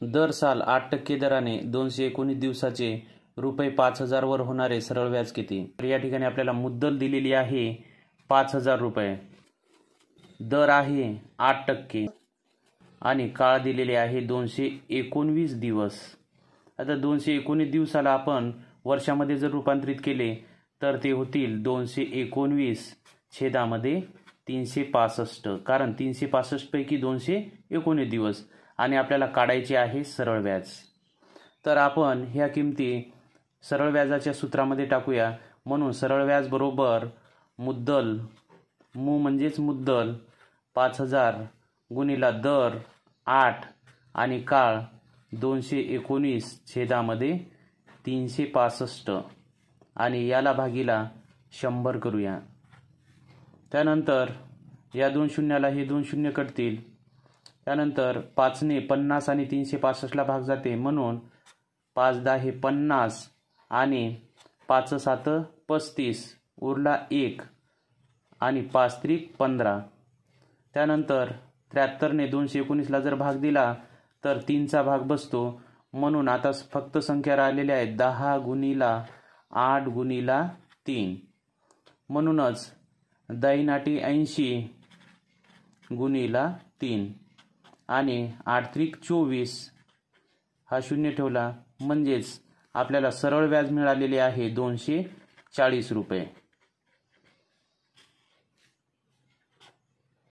दर साल 8% दराने 219 दिवसाचे ₹5,000 वर होणारे सरळ व्याज किती? तर या ठिकाणी आपल्याला मुद्दल दिलेली आहे ₹5,000, दर आहे 8% आणि काळ दिलेले आहे 219 दिवस. आता 219 दिवसाला आपण वर्षामध्ये जर रूपांतरित केले तर ते होतील 219 छेदामध्ये 365, कारण 365 पैकी 219 दिवस आणि आपल्याला काढायचे आहे सरळ व्याज. तर आपण ह्या किमती सरळ व्याजाच्या सूत्रामध्ये टाकूया. म्हणून सरळ व्याज बरोबर मुद्दल, म्हणजेच मुद्दल 5,000 गुणिला दर 8 आणि काळ 219 छेदामध्ये 365 आणि याला भागीला 100 करूया. त्यानंतर या 2 शून्याला हे 2 शून्य कटतील. त्यानंतर 5ने 50 आणि 365ला भाग जाते, म्हणून 5×10 हे 50 आणि 5×7 35 उरला 1 आणि 5×3 15. त्यानंतर 73ने 219ला जर भाग दिला तर 3चा भाग बसतो, म्हणून आता फक्त संख्या राहिलेल्या आहेत 10 गुणिला 8 गुणिला 3. म्हणूनच 10×8 80 गुणिला 3 आणि 8×3 24 हा शून्य ठेवला, म्हणजेच आपल्याला सरळ व्याज मिळालेले आहे ₹240.